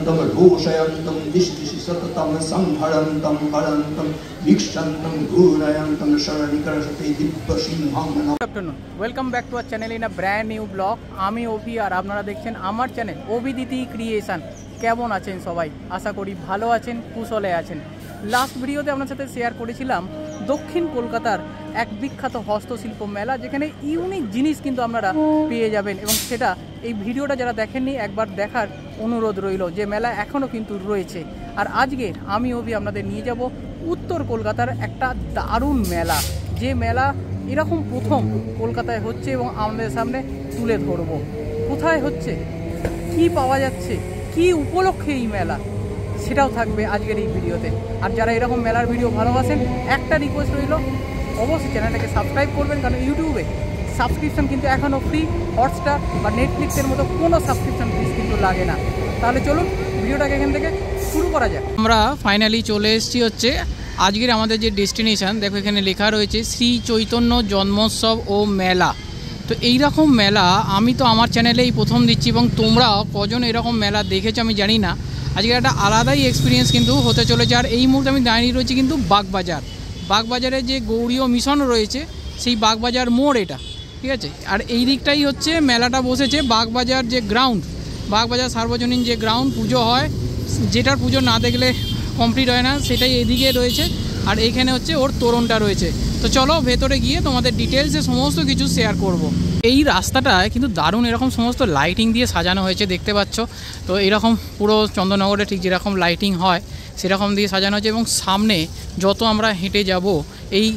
तं रोषयन्तं दिशि दिशि सततं संहरन्तं हरन्तं वीक्षन्तं घूरयन्तं शरणिकर्षते दिव्यसिंहं। Good afternoon, welcome back to our channel in a brand new blog. आमी ओपी और आपनारा देखছেন আমার চ্যানেল ওবিদিতি ক্রিয়েশন। কেমন আছেন সবাই? আশা করি ভালো আছেন, কুশলে আছেন। লাস্ট ভিডিওতে আপনার সাথে শেয়ার করেছিলাম দক্ষিণ কলকাতার এক বিখ্যাত হস্তশিল্প মেলা, যেখানে ইউনিক জিনিস কিন্তু আপনারা পেয়ে যাবেন, এবং সেটা এই ভিডিওটা যারা দেখেননি একবার দেখার অনুরোধ রইল, যে মেলা এখনও কিন্তু রয়েছে। আর আজকে আমি ওবি আপনাদের নিয়ে যাব উত্তর কলকাতার একটা দারুণ মেলা, যে মেলা এরকম প্রথম কলকাতায় হচ্ছে এবং আমাদের সামনে তুলে ধরবো। কোথায় হচ্ছে, কি পাওয়া যাচ্ছে, কি উপলক্ষে এই মেলা, সেটাও থাকবে আজকের এই ভিডিওতে। আর যারা এরকম মেলার ভিডিও ভালোবাসেন, একটা রিকোয়েস্ট রইল, অবশ্যই চ্যানেলটাকে সাবস্ক্রাইব করবেন, কারণ ইউটিউবে সাবস্ক্রিপশন কিন্তু এখনও ফ্রি। হটস্টার বা নেটফ্লিক্সের মতো কোনো সাবস্ক্রিপশন ফিস কিন্তু লাগে না। তাহলে চলুন ভিডিওটাকে এখান থেকে শুরু করা যাক। আমরা ফাইনালি চলে এসেছি হচ্ছে আজকের আমাদের যে ডেস্টিনেশন। দেখো এখানে লেখা রয়েছে শ্রী চৈতন্য জন্মোৎসব ও মেলা। তো এইরকম মেলা আমি তো আমার চ্যানেলেই প্রথম দিচ্ছি, এবং তোমরা কজন এরকম মেলা দেখেছো আমি জানি না। আজকে একটা আলাদাই এক্সপিরিয়েন্স কিন্তু হতে চলেছে। আর এই মুহূর্তে আমি দাঁড়িয়ে রয়েছি কিন্তু বাগবাজার। বাগবাজারে যে গৌড়ীয় মিশন রয়েছে সেই বাগবাজার মোড় এটা, ঠিক আছে। আর এই দিকটাই হচ্ছে মেলাটা বসেছে, বাগবাজার যে গ্রাউন্ড, বাগবাজার সার্বজনীন যে গ্রাউন্ড পুজো হয়, যেটার পুজো না দেখলে কমপ্লিট হয় না, সেটাই এদিকে রয়েছে। আর এইখানে হচ্ছে ওর তোরণটা রয়েছে। তো চলো ভেতরে গিয়ে তোমাদের ডিটেলসে সমস্ত কিছু শেয়ার করব। এই রাস্তাটায় কিন্তু দারুণ এরকম সমস্ত লাইটিং দিয়ে সাজানো হয়েছে, দেখতে পাচ্ছ। তো এরকম পুরো চন্দননগরে ঠিক যেরকম লাইটিং হয় সেরকম দিয়ে সাজানো হয়েছে, এবং সামনে যত আমরা হেঁটে যাব এই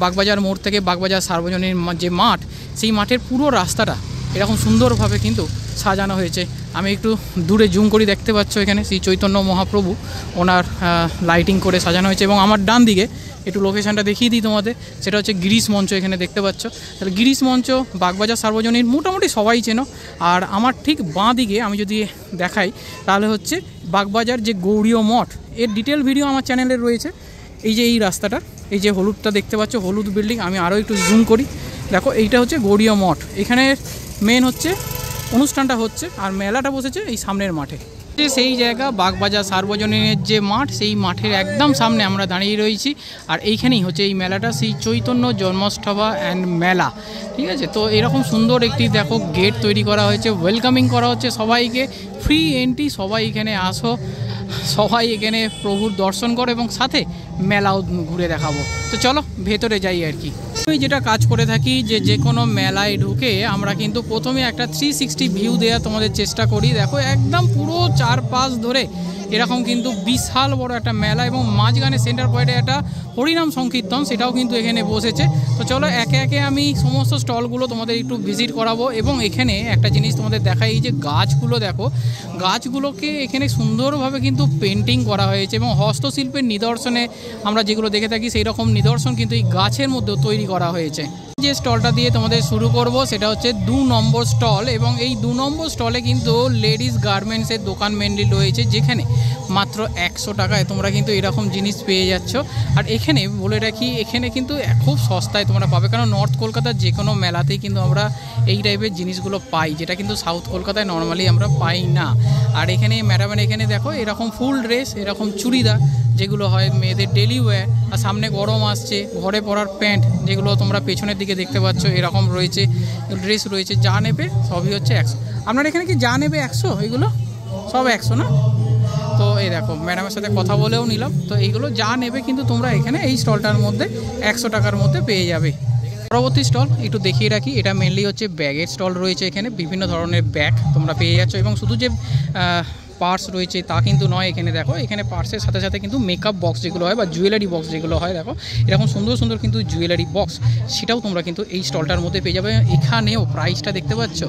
বাগবাজার মোড় থেকে বাগবাজার সার্বজনীন যে মাঠ, সেই মাঠের পুরো রাস্তাটা এরকম সুন্দরভাবে কিন্তু সাজানো হয়েছে। আমি একটু দূরে জুম করি, দেখতে পাচ্ছ এখানে শ্রী চৈতন্য মহাপ্রভু, ওনার লাইটিং করে সাজানো হয়েছে। এবং আমার ডান দিকে একটু লোকেশানটা দেখিয়ে দিই তোমাদের, সেটা হচ্ছে গিরিশ মঞ্চ, এখানে দেখতে পাচ্ছ। তাহলে গিরিশ মঞ্চ, বাগবাজার সার্বজনীন মোটামুটি সবাই চেনো। আর আমার ঠিক বাঁ দিকে আমি যদি দেখাই তাহলে হচ্ছে বাগবাজার যে গৌড়ীয় মঠ, এর ডিটেল ভিডিও আমার চ্যানেলে রয়েছে। এই যে এই রাস্তাটা, এই যে হলুদটা দেখতে পাচ্ছ, হলুদ বিল্ডিং, আমি আরও একটু জুম করি, দেখো এইটা হচ্ছে গৌড়ীয় মঠ। এখানে মেন হচ্ছে অনুষ্ঠানটা হচ্ছে, আর মেলাটা বসেছে এই সামনের মাঠে। সেই জায়গা বাগবাজার সার্বজনীনের যে মাঠ, সেই মাঠের একদম সামনে আমরা দাঁড়িয়ে রয়েছি। আর এইখানেই হচ্ছে এই মেলাটা, সেই চৈতন্য জন্মোৎসব অ্যান্ড মেলা, ঠিক আছে। তো এরকম সুন্দর একটি দেখো গেট তৈরি করা হয়েছে, ওয়েলকামিং করা হচ্ছে সবাইকে, ফ্রি এন্ট্রি, সবাই এখানে আসো, সবাই এখানে প্রভুর দর্শন করো, এবং সাথে মেলাও ঘুরে দেখাবো। তো চলো ভেতরে যাই। আর কি আমি যেটা কাজ করে থাকি, যে কোনো মেলায় ঢুকে আমরা কিন্তু প্রথমে একটা 360 ভিউ দেওয়া তোমাদের চেষ্টা করি। দেখো একদম পুরো চারপাশ ধরে এরকম কিন্তু বিশাল বড় একটা মেলা, এবং মাঝখানে সেন্টার পয়েন্টে একটা হরিনাম সংকীর্তন, সেটাও কিন্তু এখানে বসেছে। তো চলো একে একে আমি সমস্ত স্টলগুলো তোমাদের একটু ভিজিট করাবো। এবং এখানে একটা জিনিস তোমাদের দেখাই, এই যে গাছগুলো দেখো, গাছগুলোকে এখানে সুন্দরভাবে কিন্তু পেন্টিং করা হয়েছে, এবং হস্তশিল্পের নিদর্শনে আমরা যেগুলো দেখে থাকি সেই রকম নিদর্শন কিন্তু এই গাছের মধ্যেও তৈরি করা হয়েছে। যে স্টলটা দিয়ে তোমাদের শুরু করব সেটা হচ্ছে 2 নম্বর স্টল, এবং এই 2 নম্বর স্টলে কিন্তু লেডিস গার্মেন্টসের দোকান মেনলি রয়েছে, যেখানে মাত্র 100 টাকায় তোমরা কিন্তু এরকম জিনিস পেয়ে যাচ্ছ। আর এখানে বলে রাখি, এখানে কিন্তু খুব সস্তায় তোমরা পাবে, কারণ নর্থ কলকাতার যে কোনো মেলাতেই কিন্তু আমরা এই টাইপের জিনিসগুলো পাই, যেটা কিন্তু সাউথ কলকাতায় নর্মালি আমরা পাই না। আর এখানে ম্যাডামের এখানে দেখো এরকম ফুল ড্রেস, এরকম চুড়িদার যেগুলো হয় মেয়েদের ডেলি ওয়্যার, আর সামনে গরম আসছে, ঘরে পরার প্যান্ট যেগুলো তোমরা পেছনের দিকে দেখতে পাচ্ছ এরকম রয়েছে, ড্রেস রয়েছে। যা নেবে সবই হচ্ছে 100। আপনার এখানে কি যা নেবে 100? এগুলো সব 100 না? তো এই দেখো ম্যাডামের সাথে কথা বলেও নিলাম। তো এইগুলো যা নেবে কিন্তু তোমরা এখানে এই স্টলটার মধ্যে 100 টাকার মধ্যে পেয়ে যাবে। পরবর্তী স্টল একটু দেখিয়ে রাখি, এটা মেনলি হচ্ছে ব্যাগের স্টল রয়েছে। এখানে বিভিন্ন ধরনের ব্যাগ তোমরা পেয়ে যাচ্ছ, এবং শুধু যে পার্স রয়েছে তা কিন্তু নয়। এখানে দেখো, এখানে পার্সের সাথে সাথে কিন্তু মেকআপ বক্স যেগুলো হয়, বা জুয়েলারি বক্স যেগুলো হয়, দেখো এরকম সুন্দর সুন্দর কিন্তু জুয়েলারি বক্স, সেটাও তোমরা কিন্তু এই স্টলটার মধ্যে পেয়ে যাবে। এখানেও প্রাইসটা দেখতে পাচ্ছ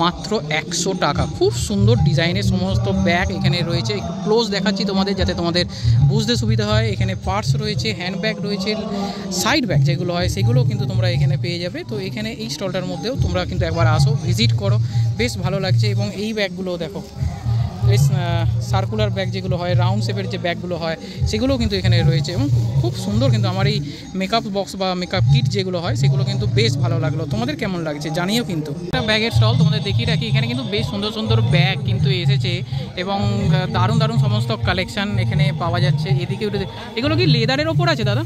মাত্র 100 টাকা। খুব সুন্দর ডিজাইনের সমস্ত ব্যাগ এখানে রয়েছে। একটু ক্লোজ দেখাচ্ছি তোমাদের, যাতে তোমাদের বুঝতে সুবিধা হয়। এখানে পার্স রয়েছে, হ্যান্ড ব্যাগ রয়েছে, সাইড ব্যাগ যেগুলো হয় সেগুলো কিন্তু তোমরা এখানে পেয়ে যাবে। তো এখানে এই স্টলটার মধ্যেও তোমরা কিন্তু একবার আসো, ভিজিট করো, বেশ ভালো লাগছে। এবং এই ব্যাগগুলো দেখো বেশ সার্কুলার ব্যাগ যেগুলো হয়, রাউন্ড শেপের যে ব্যাগগুলো হয় সেগুলোও কিন্তু এখানে রয়েছে এবং খুব সুন্দর। কিন্তু আমার এই মেকআপ বক্স বা মেকআপ কিট যেগুলো হয় সেগুলো কিন্তু বেশ ভালো লাগলো। তোমাদের কেমন লাগছে জানিও কিন্তু। একটা ব্যাগের স্টল তোমাদের দেখিয়ে রাখি, এখানে কিন্তু বেশ সুন্দর সুন্দর ব্যাগ কিন্তু এসেছে এবং দারুণ দারুণ সমস্ত কালেকশান এখানে পাওয়া যাচ্ছে। এদিকে এগুলো কি লেদারের ওপর আছে দাদা?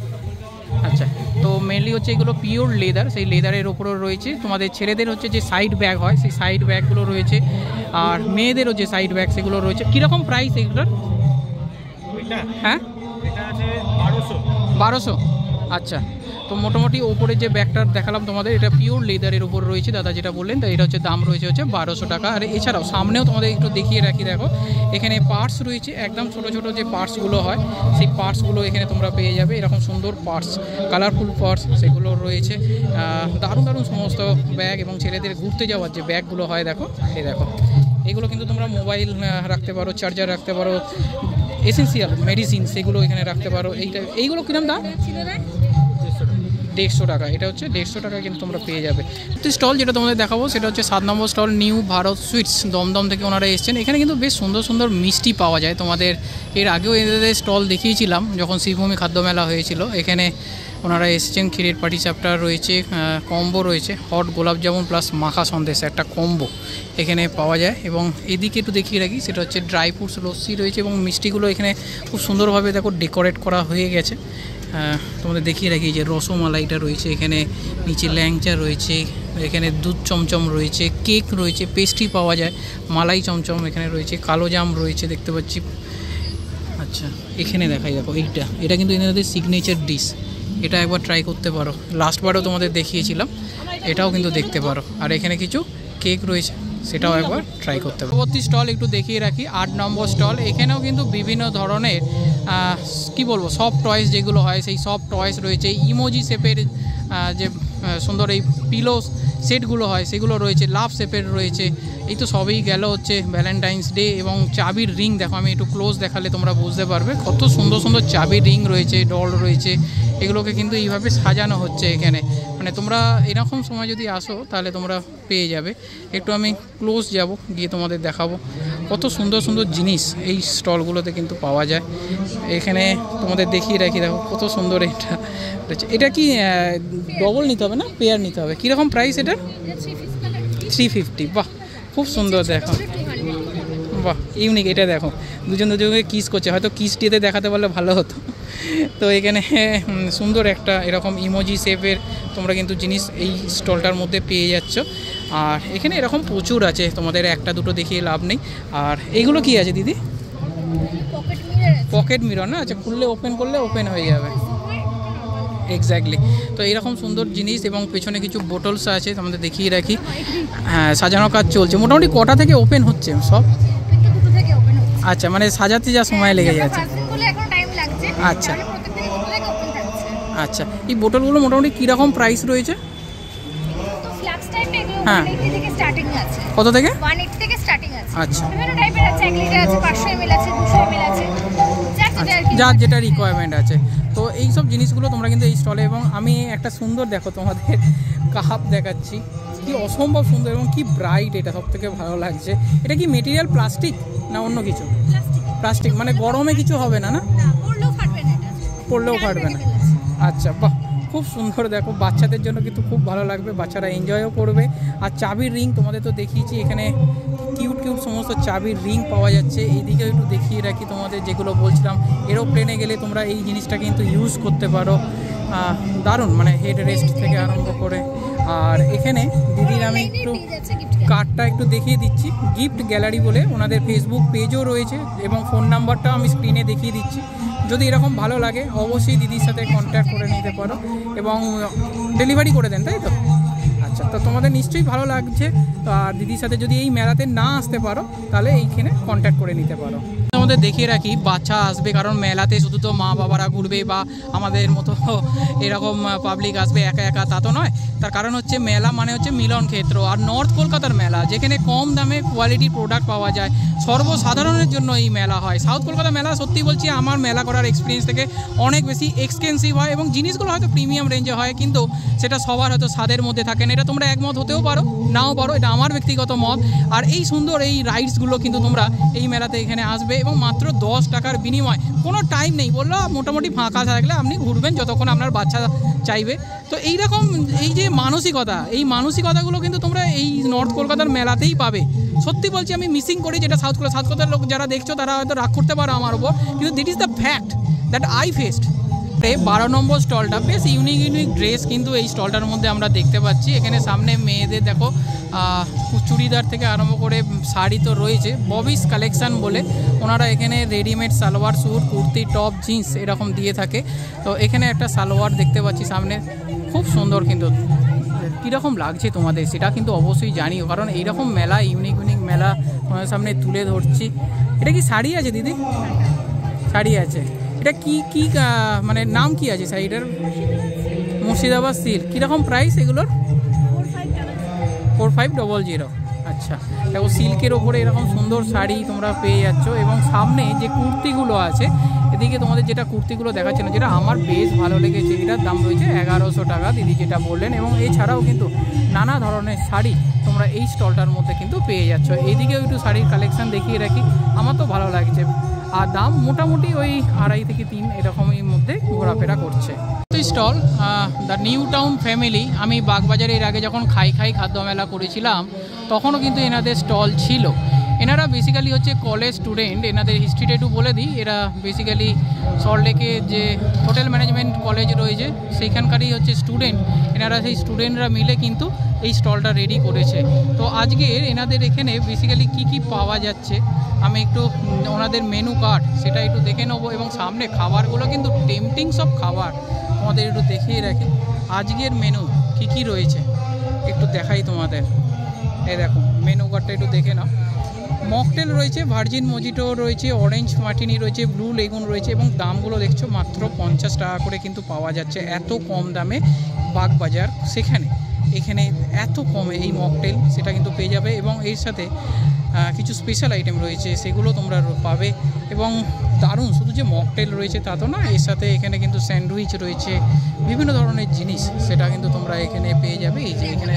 আচ্ছা, তো মেনলি হচ্ছে এগুলো পিওর লেদার, সেই লেদারের ওপরও রয়েছে। তোমাদের ছেলেদের হচ্ছে যে সাইড ব্যাগ হয় সেই সাইড ব্যাগগুলো রয়েছে, আর মেয়েদেরও যে সাইড ব্যাগ সেগুলো রয়েছে। কীরকম প্রাইস এগুলোর? হ্যাঁ, 1200। আচ্ছা, তো মোটামুটি ওপরে যে ব্যাগটা দেখালাম তোমাদের, এটা পিওর লেদারের উপর রয়েছে দাদা যেটা বললেন, তাই এটা হচ্ছে দাম রয়েছে 1200 টাকা। আর এছাড়াও সামনেও তোমাদের একটু দেখিয়ে রাখি, দেখো এখানে পার্টস রয়েছে, একদম ছোট ছোট যে পার্টসগুলো হয় সেই পার্টসগুলো এখানে তোমরা পেয়ে যাবে। এরকম সুন্দর পার্টস, কালারফুল পার্টস সেগুলো রয়েছে। দারুণ দারুণ সমস্ত ব্যাগ এবং ছেলেদের ঘুরতে যাওয়ার যে ব্যাগগুলো হয়, দেখো এই দেখো এগুলো কিন্তু তোমরা মোবাইল রাখতে পারো, চার্জার রাখতে পারো, এসেন্সিয়াল মেডিসিন সেগুলো এখানে রাখতে পারো। এইগুলো কিরম দাম? 150 টাকা। এটা হচ্ছে 150 টাকা কিন্তু তোমরা পেয়ে যাবে। স্টল যেটা তোমাদের দেখাবো সেটা হচ্ছে 7 নম্বর stall, new Bharat sweets, Dumdum থেকে ওনারা এসেছেন। এখানে কিন্তু বেশ সুন্দর সুন্দর মিষ্টি পাওয়া যায়। তোমাদের এর আগেও এদের স্টল দেখিয়েছিলাম যখন শ্রীভূমি খাদ্য মেলা হয়েছিল। এখানে ওনারা এসেছেন, ক্ষীরের পাটিসাপটা রয়েছে, কম্বো রয়েছে, হট গোলাপ জামুন প্লাস মাখা সন্দেশ একটা কম্বো এখানে পাওয়া যায়। এবং এদিকে একটু দেখিয়ে রাখি, সেটা হচ্ছে ড্রাই ফ্রুটস লস্যি রয়েছে এবং মিষ্টিগুলো এখানে খুব সুন্দরভাবে দেখো ডেকোরেট করা হয়ে গেছে। তোমাদের দেখিয়ে রাখি যে রসমালাইটা রয়েছে, এখানে নিচে ল্যাংচা রয়েছে, এখানে দুধ চমচম রয়েছে, কেক রয়েছে, পেস্ট্রি পাওয়া যায়, মালাই চমচম এখানে রয়েছে, কালো জাম রয়েছে দেখতে পাচ্ছি। আচ্ছা, এখানে দেখাই দেখো এটা কিন্তু এনাদের সিগনেচার ডিশ, এটা একবার ট্রাই করতে পারো। লাস্টবারও তোমাদের দেখিয়েছিলাম, এটাও কিন্তু দেখতে পারো। আর এখানে কিছু কেক রয়েছে, সেটাও একবার ট্রাই করতে পারো। পরবর্তী স্টল একটু দেখিয়ে রাখি, 8 নম্বর স্টল। এখানেও কিন্তু বিভিন্ন ধরনের কি বলবো সফট টয়েস যেগুলো হয় সেই সফট টয়েস রয়েছে, ইমোজি শেপের যে সুন্দর এই পিলো সেটগুলো হয় সেগুলো রয়েছে, লাভ শেপের রয়েছে। এই তো সবই গেল হচ্ছে ভ্যালেন্টাইন্স ডে। এবং চাবির রিং দেখো, আমি একটু ক্লোজ দেখালে তোমরা বুঝতে পারবে কত সুন্দর সুন্দর চাবির রিং রয়েছে, ডল রয়েছে। এগুলোকে কিন্তু এইভাবে সাজানো হচ্ছে এখানে, মানে তোমরা এরকম সময় যদি আসো তাহলে তোমরা পেয়ে যাবে। একটু আমি ক্লোজ যাব, গিয়ে তোমাদের দেখাবো কত সুন্দর সুন্দর জিনিস এই স্টলগুলোতে কিন্তু পাওয়া যায়। এখানে তোমাদের দেখিয়ে রাখি, দেখো কত সুন্দর এটা রয়েছে। এটা কি ডবল নিতে হবে না পেয়ার নিতে হবে? কীরকম প্রাইস এটা? 350। বাহ, খুব সুন্দর, দেখো বাহ ইউনিক। এটা দেখো দুজন দুজনকে কিস করছে, হয়তো কিস ডেতে দেখাতে পারলে ভালো হতো। তো এখানে সুন্দর একটা এরকম ইমোজি শেপের তোমরা কিন্তু জিনিস এই স্টলটার মধ্যে পেয়ে যাচ্ছ। আর এখানে এরকম প্রচুর আছে, তোমাদের একটা দুটো দেখিয়ে লাভ নেই। আর এইগুলো কি আছে দিদি? পকেট মিরর না? আচ্ছা, খুললে ওপেন করলে ওপেন হয়ে যাবে। এক্স্যাক্টলি। তো এইরকম সুন্দর জিনিস এবং পেছনে কিছু বোটলস আছে, তোমাদের দেখিয়ে রাখি। হ্যাঁ, সাজানোর কাজ চলছে। মোটামুটি কটা থেকে ওপেন হচ্ছে সব? আচ্ছা, মানে সাজাতে যা সময় লেগে যাচ্ছে। আচ্ছা আচ্ছা, এই বোতলগুলো মোটামুটি কীরকম প্রাইস রয়েছে? হ্যাঁ, কত থেকে? 180 থেকে স্টার্টিং আছে। আচ্ছা, বিভিন্ন টাইপের আছে, 1 লিটার আছে, 500 ml আছে, 200 ml আছে, যার যেটা রিকোয়ারমেন্ট আছে। তো এই সব জিনিসগুলো তোমরা কিন্তু এই স্টলে। এবং আমি একটা সুন্দর দেখো তোমাদের কাপ দেখাচ্ছি, কি অসম্ভব সুন্দর এবং কি ব্রাইট, এটা সব থেকে ভালো লাগছে। এটা কি মেটেরিয়াল প্লাস্টিক না অন্য কিছু? প্লাস্টিক, মানে গরমে কিছু হবে না? না, পড়লেও ফাটবে না। আচ্ছা, বাহ, খুব সুন্দর। দেখো বাচ্চাদের জন্য কিন্তু খুব ভালো লাগবে, বাচ্চারা এনজয়ও করবে। আর চাবির রিং তোমাদের তো দেখিয়েছি, এখানে কিউট কিউট সমস্ত চাবির রিং পাওয়া যাচ্ছে। এইদিকে একটু দেখিয়ে রাখি তোমাদের, যেগুলো বলছিলাম এরোপ্লেনে গেলে তোমরা এই জিনিসটা কিন্তু ইউজ করতে পারো। দারুণ, মানে হেড রেস্ট থেকে আরম্ভ করে। আর এখানে দিদির আমি একটু কার্ডটা একটু দেখিয়ে দিচ্ছি, গিফট গ্যালারি বলে ওনাদের ফেসবুক পেজও রয়েছে এবং ফোন নাম্বারটাও আমি স্ক্রিনে দেখিয়ে দিচ্ছি। যদি এরকম ভালো লাগে অবশ্যই দিদির সাথে কন্ট্যাক্ট করে নিতে পারো এবং ডেলিভারি করে দেন, তাই তো? আচ্ছা, তো তোমাদের নিশ্চয়ই ভালো লাগছে। আর দিদির সাথে যদি এই মেলাতে না আসতে পারো তাহলে এইখানে কন্ট্যাক্ট করে নিতে পারো। আমাদের দেখিয়ে রাখি, বাচ্চা আসবে কারণ মেলাতে শুধু তো মা বাবারা ঘুরবে বা আমাদের মতো এরকম পাবলিক আসবে একা একা, তা তো নয়। তার কারণ হচ্ছে মেলা মানে হচ্ছে মিলন ক্ষেত্র, আর নর্থ কলকাতার মেলা যেখানে কম দামে কোয়ালিটির প্রোডাক্ট পাওয়া যায়, সর্বসাধারণের জন্য এই মেলা হয়। সাউথ কলকাতা মেলা সত্যি বলছি আমার মেলা করার এক্সপিরিয়েন্স থেকে অনেক বেশি এক্সপেন্সিভ হয় এবং জিনিসগুলো হয়তো প্রিমিয়াম রেঞ্জে হয়, কিন্তু সেটা সবার হয়তো স্বাদের মধ্যে থাকে না। এটা তোমরা একমত হতেও পারো, নাও পারো, এটা আমার ব্যক্তিগত মত। আর এই সুন্দর এই রাইডসগুলো কিন্তু তোমরা এই মেলাতে এখানে আসবে এবং মাত্র 10 টাকার বিনিময়, কোনো টাইম নেই, বললো মোটামুটি ফাঁকা থাকলে আপনি ঘুরবেন যতক্ষণ আপনার বাচ্চা চাইবে। তো এইরকম এই যে মানসিকতা, এই মানসিকতাগুলো কিন্তু তোমরা এই নর্থ কলকাতার মেলাতেই পাবে। সত্যি বলছি আমি মিসিং করি, যেটা সাউথ কলকাতার লোক যারা দেখছো তারা হয়তো রাগ করতে পারো আমার উপর, কিন্তু that is the fact that I faced. 12 নম্বর স্টলটা বেশ ইউনিক ড্রেস কিন্তু এই স্টলটার মধ্যে আমরা দেখতে পাচ্ছি। এখানে সামনে মেয়েদের দেখো চুড়িদার থেকে আরম্ভ করে শাড়ি তো রয়েছে, ববিস কালেকশান বলে ওনারা এখানে readymade salwar suit, kurti, top, jeans এরকম দিয়ে থাকে। তো এখানে একটা সালোয়ার দেখতে পাচ্ছি সামনে, খুব সুন্দর। কিন্তু কীরকম লাগছে তোমাদের সেটা কিন্তু অবশ্যই জানিও, কারণ এইরকম মেলা ইউনিক মেলা তোমাদের সামনে তুলে ধরছি। এটা কি শাড়ি আছে দিদি? শাড়ি আছে। এটা কি মানে নাম কি আছে শাড়িটার? মুর্শিদাবাদ সিল্ক। কীরকম প্রাইস এগুলোর? 4500। আচ্ছা, দেখো সিল্কের ওপরে এরকম সুন্দর শাড়ি তোমরা পেয়ে যাচ্ছ। এবং সামনে যে কুর্তিগুলো আছে, এদিকে তোমাদের যেটা কুর্তিগুলো দেখাচ্ছে না, যেটা আমার বেশ ভালো লেগেছে, এটার দাম রয়েছে 1100 টাকা দিদি যেটা বললেন। এবং এছাড়াও কিন্তু নানা ধরনের শাড়ি তোমরা এই স্টলটার মধ্যে কিন্তু পেয়ে যাচ্ছ। এইদিকেও একটু শাড়ির কালেকশান দেখিয়ে রাখি, আমার তো ভালো লাগছে। আর দাম মোটামুটি ওই 2.5 থেকে 3 এরকমের মধ্যে ঘোরাফেরা করছে। Stall the new town family. আমি বাগবাজারে এর আগে যখন খাই খাদ্য মেলা করেছিলাম তখনও কিন্তু এনাদের স্টল ছিল। এনারা বেসিক্যালি হচ্ছে কলেজ স্টুডেন্ট। এনাদের হিস্ট্রিটা একটু বলে দিই, এরা বেসিক্যালি সল্টলেকে যে হোটেল ম্যানেজমেন্ট কলেজ রয়েছে সেইখানকারই হচ্ছে স্টুডেন্ট। এনারা সেই স্টুডেন্টরা মিলে কিন্তু এই স্টলটা রেডি করেছে। তো আজকে এনাদের এখানে বেসিক্যালি কি পাওয়া যাচ্ছে আমি একটু ওনাদের মেনু কার্ড সেটা একটু দেখে নেবো। এবং সামনে খাবারগুলো কিন্তু টেম্পটিং সব খাবার তোমাদের একটু দেখিয়ে রাখি। আজকের মেনু কি রয়েছে একটু দেখাই তোমাদের। এই দেখো মেনু কার্ডটা একটু দেখে নাও। মকটেল রয়েছে, ভার্জিন মজিটো রয়েছে, অরেঞ্জ মার্টিনি রয়েছে, ব্লু লেগুন রয়েছে এবং দামগুলো দেখছো মাত্র 50 টাকা করে কিন্তু পাওয়া যাচ্ছে। এত কম দামে বাগবাজার, এখানে এত কমে এই মকটেল সেটা কিন্তু পেয়ে যাবে। এবং এর সাথে কিছু স্পেশাল আইটেম রয়েছে সেগুলো তোমরা পাবে। এবং দারুণ, শুধু যে মকটেল রয়েছে তা তো না, এর সাথে এখানে কিন্তু স্যান্ডউইচ রয়েছে, বিভিন্ন ধরনের জিনিস সেটা কিন্তু তোমরা এখানে পেয়ে যাবে। এই যে এখানে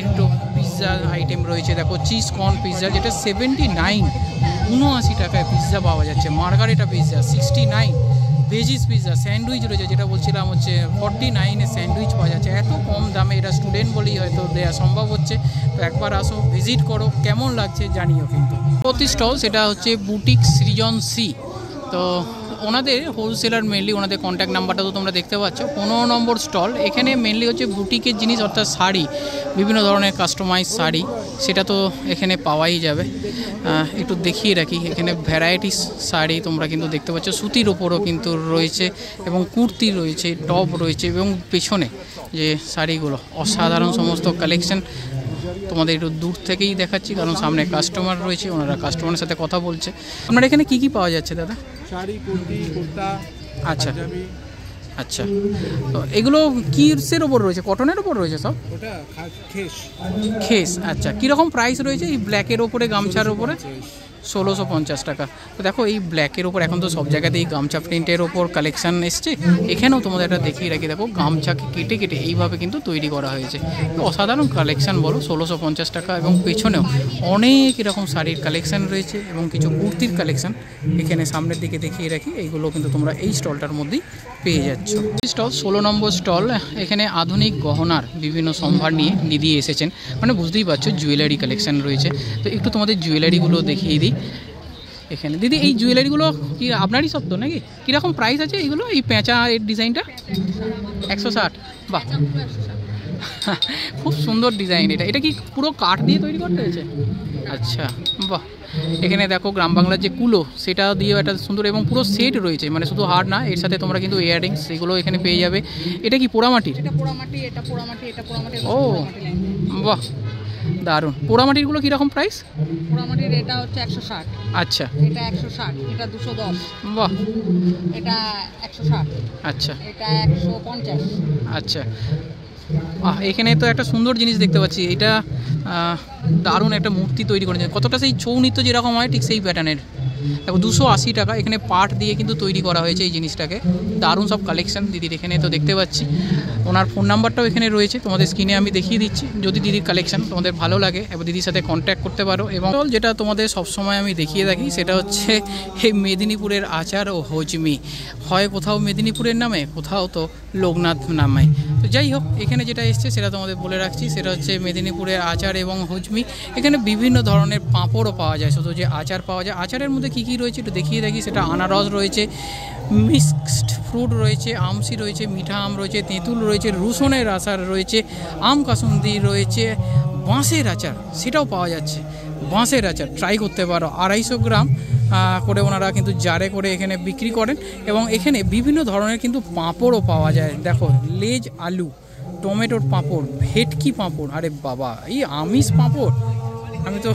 একটু পিৎজা আইটেম রয়েছে, দেখো চিজ কর্ন পিৎজা যেটা 79 টাকায় পিৎজা পাওয়া যাচ্ছে। মার্গারেটা পিৎজা 69, ভেজিস পিৎজা, স্যান্ডউইচ রয়েছে যেটা বলছিলাম হচ্ছে 49-এ স্যান্ডউইচ পাওয়া যাচ্ছে। এত কম দামে এটা স্টুডেন্ট বলেই হয়তো দেওয়া সম্ভব হচ্ছে। তো একবার আসো, ভিজিট করো, কেমন লাগছে জানিও। কিন্তু প্রতি স্টল সেটা হচ্ছে বুটিক সৃজন সি। তো ওনাদের হোলসেলার মেনলি, ওনাদের কন্ট্যাক্ট নাম্বারটা তো তোমরা দেখতে পাচ্ছ। 15 নম্বর স্টল। এখানে মেনলি হচ্ছে বুটিকের জিনিস, অর্থাৎ শাড়ি, বিভিন্ন ধরনের কাস্টমাইজ শাড়ি সেটা তো এখানে পাওয়াই যাবে। একটু দেখিয়ে রাখি, এখানে ভ্যারাইটিস শাড়ি তোমরা কিন্তু দেখতে পাচ্ছ। সুতির ওপরও কিন্তু রয়েছে এবং কুর্তি রয়েছে, টপ রয়েছে এবং পেছনে যে শাড়িগুলো অসাধারণ সমস্ত কালেকশন তোমাদের একটু দূর থেকেই দেখাচ্ছি, কারণ সামনে কাস্টমার রয়েছে, ওনারা কাস্টমারের সাথে কথা বলছে। আপনার এখানে কি পাওয়া যাচ্ছে দাদা? শাড়ি, কুর্তি, কুর্তা। আচ্ছা, তো এগুলো কিসের ওপর রয়েছে? কটনের ওপর রয়েছে সব? ওটা খেস। আচ্ছা, কীরকম প্রাইস রয়েছে এই ব্ল্যাকের ওপরে, গামছার ওপরে? 1650 টাকা। তো দেখো এই ব্ল্যাকের ওপর এখন তো সব জায়গাতেই গামছা প্রিন্টের ওপর কালেকশান এসছে। এখানেও তোমাদের একটা দেখিয়ে রাখি, দেখো গামছাকে কেটে এইভাবে কিন্তু তৈরি করা হয়েছে। অসাধারণ কালেকশান বলো, 1650 টাকা। এবং পেছনেও অনেক এরকম শাড়ির কালেকশান রয়েছে এবং কিছু কুর্তির কালেকশান এখানে সামনের দিকে দেখিয়ে রাখি। এইগুলো কিন্তু তোমরা এই স্টলটার মধ্যেই পেয়ে যাচ্ছ। স্টল 16 নম্বর স্টল। এখানে আধুনিক গহনার বিভিন্ন সম্ভার নিয়ে দিদি এসেছেন, মানে বুঝতেই পারছো জুয়েলারি কালেকশান রয়েছে। তো একটু তোমাদের জুয়েলারিগুলো দেখিয়ে দিই। এখানে দিদি এই জুয়েলারিগুলো কি আপনারই সব তো নাকি? কীরকম প্রাইস আছে এইগুলো? এই পেঁচা এর ডিজাইনটা 160। বাহ, খুব সুন্দর ডিজাইন। এটা কি পুরো কাঠ দিয়ে তৈরি করতে হয়েছে? আচ্ছা, বাহ। এখানে দেখো গ্রাম বাংলার যে কুলো সেটা দিয়েও একটা সুন্দর এবং পুরো সেট রয়েছে, মানে শুধু হার না, এর সাথে তোমরা কিন্তু ইয়াররিংস সেগুলো এখানে পেয়ে যাবে। এটা কি পোড়ামাটির? ও বাহ, দারুণ। পোড়ামাটিরগুলো কীরকম প্রাইস? পোড়ামাটির এটা হচ্ছে 160, আচ্ছা, এটা 160, এটা 210, বাহ, এটা 160, আচ্ছা এটা 150। আচ্ছা। এখানে তো একটা সুন্দর জিনিস দেখতে পাচ্ছি, এটা দারুণ একটা মূর্তি তৈরি করেছে, কতটা সেই ছৌ নৃত্য যেরকম হয় ঠিক সেই প্যাটার্নের। দেখো 280 টাকা, এখানে পাট দিয়ে কিন্তু তৈরি করা হয়েছে এই জিনিসটাকে। দারুণ সব কালেকশন দিদির এখানে তো দেখতে পাচ্ছি। ওনার ফোন নাম্বারটাও এখানে রয়েছে, তোমাদের স্ক্রিনে আমি দেখিয়ে দিচ্ছি। যদি দিদির কালেকশন তোমাদের ভালো লাগে এবার দিদির সাথে কন্ট্যাক্ট করতে পারো। এবং যেটা তোমাদের সবসময় আমি দেখিয়ে থাকি সেটা হচ্ছে এই মেদিনীপুরের আচার ও হজমি, হয় কোথাও মেদিনীপুরের নামে, কোথাও তো লোকনাথ নামে। তো যাই হোক, এখানে যেটা এসছে সেটা তোমাদের বলে রাখছি, সেটা হচ্ছে মেদিনীপুরের আচার এবং হজমি। এখানে বিভিন্ন ধরনের পাঁপড়ও পাওয়া যায়, শুধু যে আচার পাওয়া যায়। আচারের মধ্যে কী কী রয়েছে একটু দেখিয়ে দেখি। সেটা আনারস রয়েছে, মিক্সড ফ্রুট রয়েছে, আমসি রয়েছে, মিঠা আম রয়েছে, তেঁতুল রয়েছে, রসুনের আচার রয়েছে, আম কাসুন্দি রয়েছে, বাঁশের আচার সেটাও পাওয়া যাচ্ছে। বাঁশের আচার ট্রাই করতে পারো, 250 গ্রাম করে ওনারা কিন্তু জারে করে এখানে বিক্রি করেন। এবং এখানে বিভিন্ন ধরনের কিন্তু পাঁপড়ও পাওয়া যায়। দেখো, লেজ আলু, টমেটোর পাঁপড়, ভেটকি পাঁপড়, আরে বাবা এই আমিষ পাঁপড়, আমি তো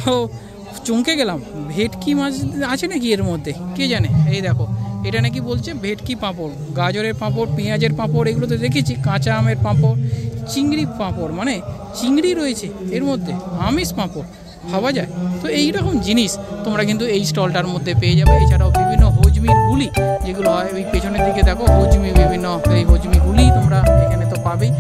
চমকে গেলাম। ভেটকি মাছ আছে নাকি এর মধ্যে কে জানে। এই দেখো, এটা নাকি বলছে ভেটকি পাঁপড়, গাজরের পাঁপড়, পেঁয়াজের পাঁপড়, এগুলো তো দেখেছি, কাঁচা আমের পাঁপড়, চিংড়ি পাঁপড়, মানে চিংড়ি রয়েছে এর মধ্যে, আমিষ পাঁপড়, ভাবা যায়। তো এইরকম জিনিস তোমরা কিন্তু এই স্টলটার মধ্যে পেয়ে যাবে। এছাড়াও বিভিন্ন হজমির গুলি যেগুলো হয়, ওই পেছনের দিকে দেখো হজমি, বিভিন্ন এই হজমি গুলি তোমরা এখানে তো পাবেই।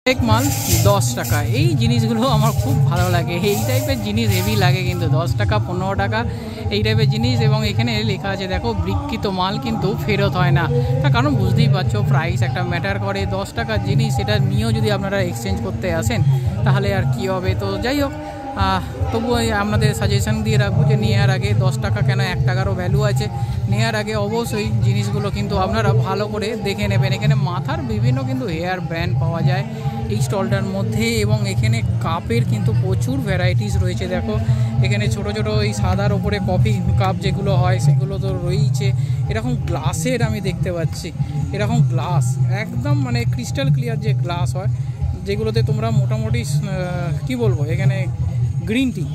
এক মাল 10 টাকা, এই জিনিসগুলো আমার খুব ভালো লাগে। এই টাইপের জিনিস হেভি লাগে কিন্তু, 10 টাকা 15 টাকা এই টাইপের জিনিস। এবং এখানে লেখা আছে দেখো, বিক্রিত মাল কিন্তু ফেরত হয় না। তার কারণ বুঝতেই পারছো, প্রাইস একটা ম্যাটার করে। 10 টাকার জিনিস, সেটা নিয়েও যদি আপনারা এক্সচেঞ্জ করতে আসেন তাহলে আর কি হবে। তো যাই হোক, তবুও আপনাদের সাজেশন দিয়ে রাখবো যে নেওয়ার আগে 10 টাকা কেন, 1 টাকারও ভ্যালু আছে। নেওয়ার আগে অবশ্যই জিনিসগুলো কিন্তু আপনারা ভালো করে দেখে নেবেন। এখানে মাথার বিভিন্ন কিন্তু হেয়ার ব্র্যান্ড পাওয়া যায় এই স্টলটার মধ্যে। এবং এখানে কাপের কিন্তু প্রচুর ভ্যারাইটিস রয়েছে। দেখো, এখানে ছোট ছোট এই সাদার ওপরে কফি কাপ যেগুলো হয় সেগুলো তো রয়েছে। এরকম গ্লাসের আমি দেখতে পাচ্ছি, এরকম গ্লাস একদম মানে ক্রিস্টাল ক্লিয়ার যে গ্লাস হয়, যেগুলোতে তোমরা মোটামুটি কি বলবো, এখানে গ্রিন টি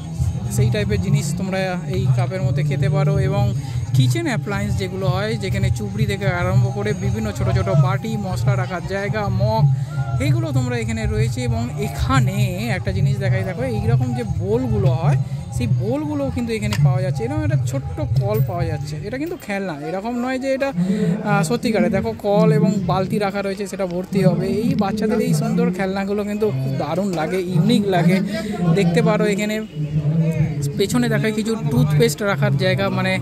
সেই টাইপের জিনিস তোমরা এই কাপের মধ্যে খেতে পারো। এবং কিচেন অ্যাপ্লায়েন্স যেগুলো হয়, যেখানে চুবড়ি থেকে আরম্ভ করে বিভিন্ন ছোট ছোট বাটি, মশলা রাখার জায়গা, মগ, এইগুলো তোমরা এখানে রয়েছে। এবং এখানে একটা জিনিস দেখাই, দেখো এইরকম যে বোলগুলো হয়, সেই বোলগুলোও কিন্তু এখানে পাওয়া যাচ্ছে। এরকম একটা ছোট্ট কল পাওয়া যাচ্ছে, এটা কিন্তু খেলনা, এরকম নয় যে এটা সত্যিকারে। দেখো, কল এবং বালতি রাখা রয়েছে, সেটা ভর্তি হবে। এই বাচ্চাদের এই সুন্দর খেলনাগুলো কিন্তু খুব দারুণ লাগে, ইউনিক লাগে। দেখতে পারো এখানে পেছনে দেখায় কিছু টুথপেস্ট রাখার জায়গা, মানে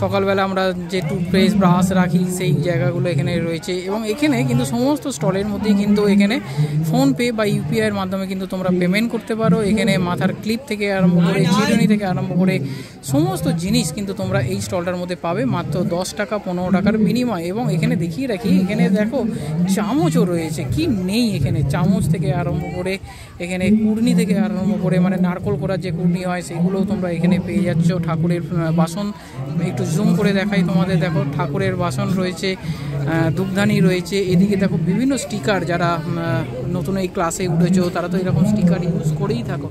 সকালবেলা আমরা যে টুথপেস্ট ব্রাশ রাখি সেই জায়গাগুলো এখানে রয়েছে। এবং এখানে কিন্তু সমস্ত স্টলের মধ্যেই কিন্তু এখানে ফোনপে বা ইউপিআইয়ের মাধ্যমে কিন্তু তোমরা পেমেন্ট করতে পারো। এখানে মাথার ক্লিপ থেকে আরম্ভ করে, চিরুনি থেকে আরম্ভ করে সমস্ত জিনিস কিন্তু তোমরা এই স্টলটার মধ্যে পাবে মাত্র 10 টাকা 15 টাকার বিনিময়। এবং এখানে দেখিয়ে রাখি, এখানে দেখো চামচও রয়েছে, কি নেই এখানে, চামচ থেকে আরম্ভ করে, এখানে কুড়নি থেকে আরম্ভ করে, মানে নারকোল করার যে কুড়নি হয় সেগুলোও তোমরা এখানে পেয়ে যাচ্ছ। ঠাকুরের বাসন একটু জুম করে দেখাই তোমাদের, দেখো ঠাকুরের বাসন রয়েছে, ধূপদানি রয়েছে। এদিকে দেখো বিভিন্ন স্টিকার, যারা নতুন এই ক্লাসে উঠেছো তারা তো এরকম স্টিকার ইউজ করেই থাকো,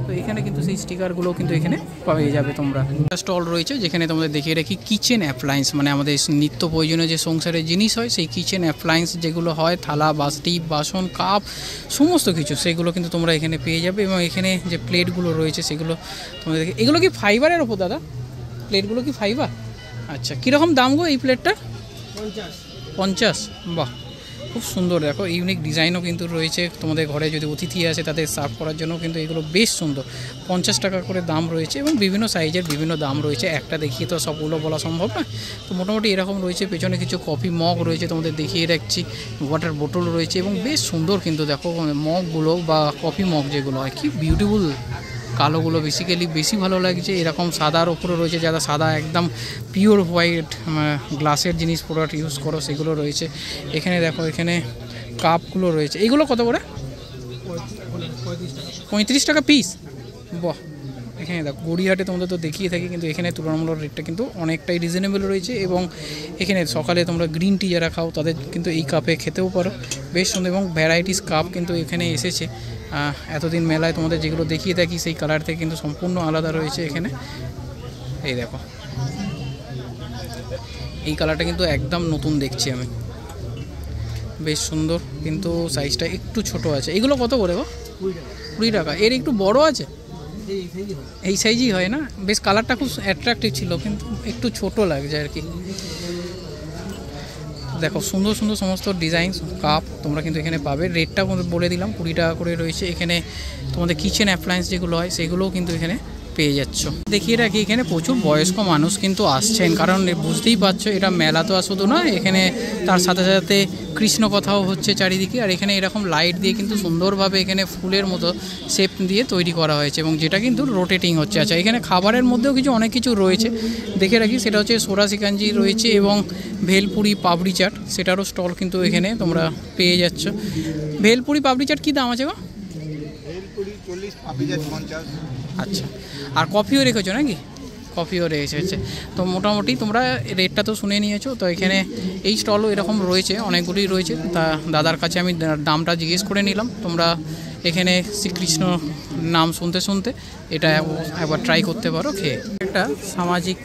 তো এখানে কিন্তু সেই স্টিকারগুলো কিন্তু এখানে পেয়ে যাবে তোমরা। স্টল রয়েছে যেখানে তোমাদের দেখিয়ে রাখি কিচেন অ্যাপ্লায়েন্স, মানে আমাদের নিত্য প্রয়োজনীয় যে সংসারের জিনিস হয়, সেই কিচেন অ্যাপ্লায়েন্স যেগুলো হয়, থালা, বাটি, বাসন, কাপ, সমস্ত কিছু সেগুলো কিন্তু তোমরা এখানে পেয়ে যাবে। এবং এখানে যে প্লেটগুলো রয়েছে সেগুলো তোমাদের, এগুলো কি ফাইবারের ওপর দাদা? প্লেটগুলো কি ফাইবার? আচ্ছা, কীরকম দাম গো এই প্লেটটা? 50। বাহ, খুব সুন্দর, দেখো ইউনিক ডিজাইনও কিন্তু রয়েছে। তোমাদের ঘরে যদি অতিথি আসে তাদের সার্ভ করার জন্য কিন্তু এগুলো বেশ সুন্দর। 50 টাকা করে দাম রয়েছে এবং বিভিন্ন সাইজের বিভিন্ন দাম রয়েছে, একটা দেখিয়ে তো সবগুলো বলা সম্ভব না। তো মোটামুটি এরকম রয়েছে। পেছনে কিছু কফি মগ রয়েছে, তোমাদের দেখিয়ে রাখছি। ওয়াটার বোতল রয়েছে এবং বেশ সুন্দর কিন্তু দেখো মগগুলো বা কফি মগ যেগুলো হয় কি বিউটিফুল। কালোগুলো বেসিক্যালি বেশি ভালো লাগছে। এরকম সাদার ওপরে রয়েছে, যারা সাদা একদম পিওর হোয়াইট গ্লাসের জিনিস প্রোডাক্ট ইউজ করো সেগুলো রয়েছে। এখানে দেখো এখানে কাপগুলো রয়েছে। এইগুলো কত করে? 35 টাকা পিস। বাহ, এখানে দেখো গড়িয়াহাটে তোমাদের তো দেখিয়ে থাকি, কিন্তু এখানে তুলনামূলক রেটটা কিন্তু অনেকটাই রিজনেবল রয়েছে। এবং এখানে সকালে তোমরা গ্রিন টি যারা খাও তাদের কিন্তু এই কাপে খেতেও পারো, বেশ সুন্দর। এবং ভ্যারাইটিস কাপ কিন্তু এখানে এসেছে। এতদিন মেলায় তোমাদের যেগুলো দেখিয়ে থাকি সেই কালার থেকে কিন্তু সম্পূর্ণ আলাদা রয়েছে এখানে। এই দেখো এই কালারটা কিন্তু একদম নতুন দেখছি আমি, বেশ সুন্দর, কিন্তু সাইজটা একটু ছোট আছে। এগুলো কত করে গো? 20 টাকা। এর একটু বড় আছে? এই সাইজই হয় না? বেশ কালারটা খুব অ্যাট্রাকটিভ ছিল, কিন্তু একটু ছোট লাগছে আর কি। দেখো সুন্দর সুন্দর সমস্ত ডিজাইন কাপ তোমরা কিন্তু এখানে পাবে। রেটটা বলে দিলাম, 20 টাকা করে রয়েছে। এখানে তোমাদের কিচেন অ্যাপ্লায়েন্স যেগুলো হয় সেগুলোও কিন্তু এখানে পেয়ে যাচ্ছ। দেখিয়ে রাখি এখানে প্রচুর বয়স্ক মানুষ কিন্তু আসছেন, কারণ বুঝতেই পারছো এটা মেলা তো আর শুধু নয়, এখানে তার সাথে সাথে কৃষ্ণ কথাও হচ্ছে চারিদিকে। আর এখানে এরকম লাইট দিয়ে কিন্তু সুন্দরভাবে এখানে ফুলের মতো শেপ দিয়ে তৈরি করা হয়েছে এবং যেটা কিন্তু রোটেটিং হচ্ছে। আচ্ছা, এখানে খাবারের মধ্যেও কিছু অনেক কিছু রয়েছে, দেখে রাখি। সেটা হচ্ছে সোরা সিকাঞ্জি রয়েছে এবং ভেলপুরি পাপড়ি চাট, সেটারও স্টল কিন্তু এখানে তোমরা পেয়ে যাচ্ছ। ভেলপুরি পাপড়ি চাট কী দাম আছে গো? ভেলপুরি 40, পাপড়ি চাট 50। আচ্ছা, আর কফিও রেখেছো নাকি? কফিও রয়েছে। তো মোটামুটি তোমরা রেটটা তো শুনে নিয়েছো। তো এখানে এই স্টলও এরকম রয়েছে, অনেকগুলি রয়েছে। তা দাদার কাছে আমি দামটা জিজ্ঞেস করে নিলাম। তোমরা এখানে শ্রীকৃষ্ণ নাম শুনতে শুনতে এটা একবার ট্রাই করতে পারো খেয়ে। একটা সামাজিক